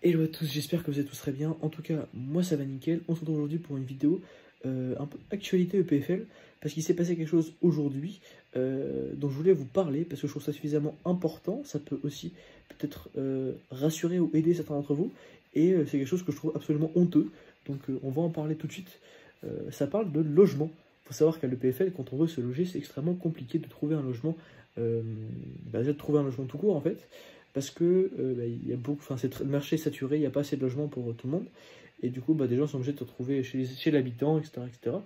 Hello à tous, j'espère que vous êtes tous très bien. En tout cas, moi ça va nickel. On se retrouve aujourd'hui pour une vidéo un peu actualité EPFL, parce qu'il s'est passé quelque chose aujourd'hui dont je voulais vous parler, parce que je trouve ça suffisamment important. Ça peut aussi peut-être rassurer ou aider certains d'entre vous, et c'est quelque chose que je trouve absolument honteux. Donc on va en parler tout de suite. Ça parle de logement. Il faut savoir qu'à l'EPFL, quand on veut se loger, c'est extrêmement compliqué de trouver un logement, déjà de trouver un logement tout court en fait. Parce que il y a beaucoup, enfin, le marché est saturé, il n'y a pas assez de logements pour tout le monde. Et du coup, des gens sont obligés de se retrouver chez l'habitant, etc. etc.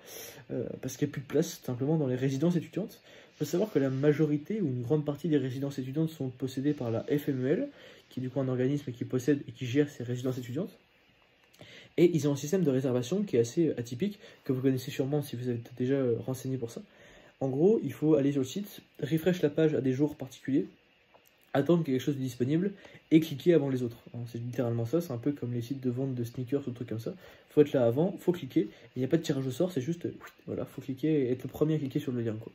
Parce qu'il n'y a plus de place, simplement, dans les résidences étudiantes. Il faut savoir que la majorité, ou une grande partie des résidences étudiantes sont possédées par la FMEL, qui est du coup un organisme qui possède et qui gère ces résidences étudiantes. Et ils ont un système de réservation qui est assez atypique, que vous connaissez sûrement si vous avez déjà renseigné pour ça. En gros, il faut aller sur le site, refresh la page à des jours particuliers, attendre qu'il y ait quelque chose de disponible et cliquer avant les autres. C'est littéralement ça, c'est un peu comme les sites de vente de sneakers ou trucs comme ça. Faut être là avant, faut cliquer, il n'y a pas de tirage au sort, c'est juste, voilà, faut cliquer et être le premier à cliquer sur le lien, quoi.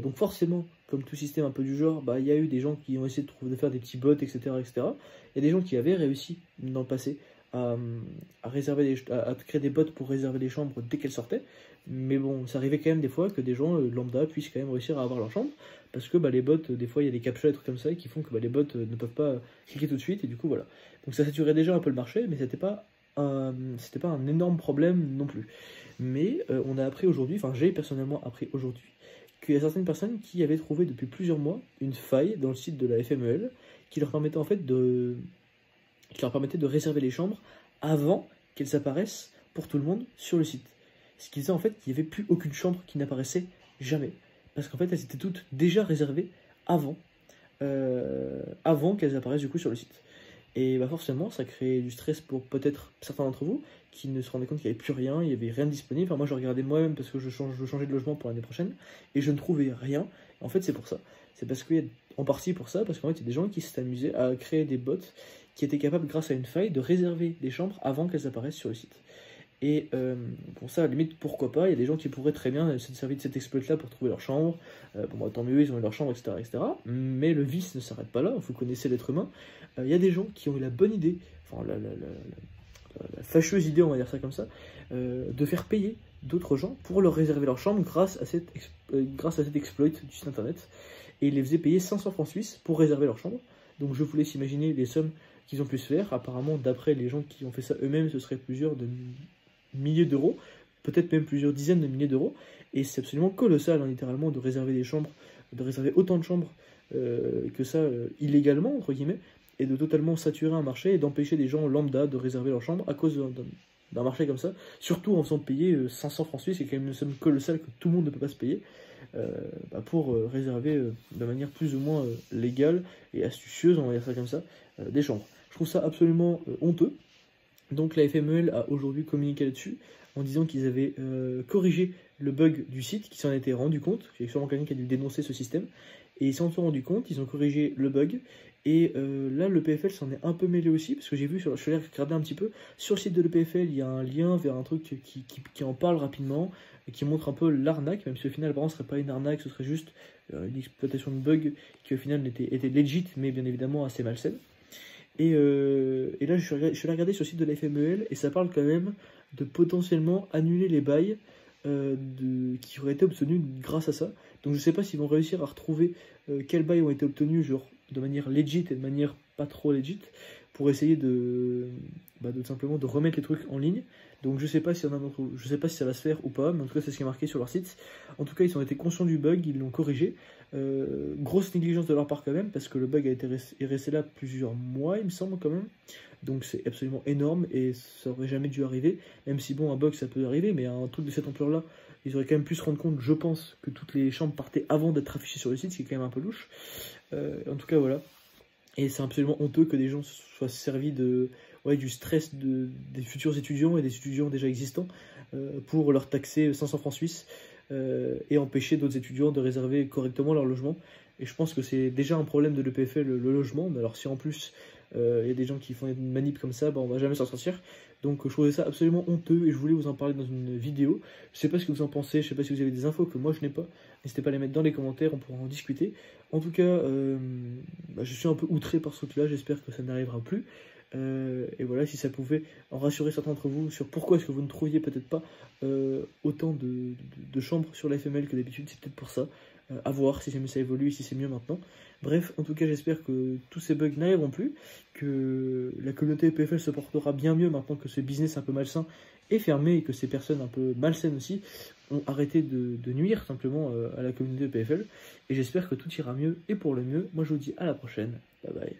Donc forcément, comme tout système un peu du genre, il y a eu des gens qui ont essayé de faire des petits bots, etc., etc. Il y a des gens qui avaient réussi dans le passé à créer des bots pour réserver les chambres dès qu'elles sortaient. Mais bon, ça arrivait quand même des fois que des gens lambda puissent quand même réussir à avoir leur chambre, parce que les bots, des fois il y a des captcha et trucs comme ça qui font que les bots ne peuvent pas cliquer tout de suite, et du coup voilà. Donc ça saturait déjà un peu le marché, mais c'était pas un énorme problème non plus. Mais on a appris aujourd'hui, enfin j'ai personnellement appris aujourd'hui, qu'il y a certaines personnes qui avaient trouvé depuis plusieurs mois une faille dans le site de la FMEL qui leur permettait en fait de réserver les chambres avant qu'elles apparaissent pour tout le monde sur le site. Ce qui faisait en fait qu'il n'y avait plus aucune chambre qui n'apparaissait jamais. Parce qu'en fait, elles étaient toutes déjà réservées avant, avant qu'elles apparaissent du coup sur le site. Et forcément, ça crée du stress pour peut-être certains d'entre vous qui ne se rendaient compte qu'il n'y avait plus rien, il n'y avait rien de disponible. Enfin, moi, je regardais moi-même parce que je veux changer de logement pour l'année prochaine et je ne trouvais rien. En fait, c'est pour ça. C'est parce qu'il y a en partie pour ça, parce qu'en fait, il y a des gens qui s'étaient amusés à créer des bots qui étaient capables, grâce à une faille, de réserver des chambres avant qu'elles apparaissent sur le site. Et pour ça, à la limite, pourquoi pas, il y a des gens qui pourraient très bien se servir de cet exploit-là pour trouver leur chambre. Tant mieux, ils ont eu leur chambre, etc., etc. Mais le vice ne s'arrête pas là, vous connaissez l'être humain. Il y a des gens qui ont eu la bonne idée, enfin la fâcheuse idée, on va dire ça comme ça, de faire payer d'autres gens pour leur réserver leur chambre grâce à cet exploit du site internet. Et ils les faisaient payer 500 francs suisses pour réserver leur chambre. Donc je vous laisse imaginer les sommes qu'ils ont pu se faire. Apparemment, d'après les gens qui ont fait ça eux-mêmes, ce serait plusieurs de milliers d'euros, peut-être même plusieurs dizaines de milliers d'euros, et c'est absolument colossal, littéralement, de réserver des chambres, de réserver autant de chambres que ça illégalement, entre guillemets, et de totalement saturer un marché et d'empêcher des gens lambda de réserver leur chambre à cause d'un marché comme ça, surtout en faisant payer 500 francs suisses, c'est quand même une somme colossale que tout le monde ne peut pas se payer, pour réserver de manière plus ou moins légale et astucieuse, on va dire ça comme ça, des chambres. Je trouve ça absolument honteux. Donc la FMEL a aujourd'hui communiqué là-dessus en disant qu'ils avaient corrigé le bug du site, qu'ils s'en étaient rendu compte, il y a sûrement quelqu'un qui a dû dénoncer ce système, et ils s'en sont rendus compte, ils ont corrigé le bug, et là le PFL s'en est un peu mêlé aussi, parce que j'ai vu, je suis allé regarder un petit peu, sur le site de l'EPFL il y a un lien vers un truc qui en parle rapidement, et qui montre un peu l'arnaque, même si au final apparemment ce serait pas une arnaque, ce serait juste une exploitation de bug qui au final était legit, mais bien évidemment assez malsaine. Et là, je suis allé regarder sur le site de la FMEL et ça parle quand même de potentiellement annuler les bails qui auraient été obtenus grâce à ça. Donc je sais pas s'ils vont réussir à retrouver quels bails ont été obtenus, genre de manière legit et de manière pas trop legit, pour essayer de simplement de remettre les trucs en ligne. Donc je sais pas si je sais pas si ça va se faire ou pas, mais en tout cas c'est ce qui est marqué sur leur site. En tout cas ils ont été conscients du bug, ils l'ont corrigé. Grosse négligence de leur part quand même, parce que le bug est resté là plusieurs mois il me semble quand même. Donc c'est absolument énorme et ça aurait jamais dû arriver. Même si bon, un bug ça peut arriver, mais un truc de cette ampleur là, ils auraient quand même pu se rendre compte, je pense, que toutes les chambres partaient avant d'être affichées sur le site, ce qui est quand même un peu louche. En tout cas voilà. Et c'est absolument honteux que des gens se soient servis du stress des futurs étudiants et des étudiants déjà existants pour leur taxer 500 francs suisses et empêcher d'autres étudiants de réserver correctement leur logement. Et je pense que c'est déjà un problème de l'EPFL, le logement, mais alors si en plus il y a des gens qui font une manip comme ça, on va jamais s'en sortir. Donc je trouvais ça absolument honteux et je voulais vous en parler dans une vidéo. Je sais pas ce que vous en pensez, je sais pas si vous avez des infos que moi je n'ai pas. N'hésitez pas à les mettre dans les commentaires, on pourra en discuter. En tout cas, je suis un peu outré par ce truc-là, j'espère que ça n'arrivera plus. Et voilà, si ça pouvait en rassurer certains d'entre vous sur pourquoi est-ce que vous ne trouviez peut-être pas autant de chambres sur la FML que d'habitude, c'est peut-être pour ça. À voir si jamais ça évolue et si c'est mieux maintenant. Bref, en tout cas, j'espère que tous ces bugs n'arriveront plus, que la communauté EPFL se portera bien mieux maintenant que ce business un peu malsain est fermé et que ces personnes un peu malsaines aussi ont arrêté de nuire simplement à la communauté EPFL. Et j'espère que tout ira mieux et pour le mieux. Moi, je vous dis à la prochaine. Bye bye.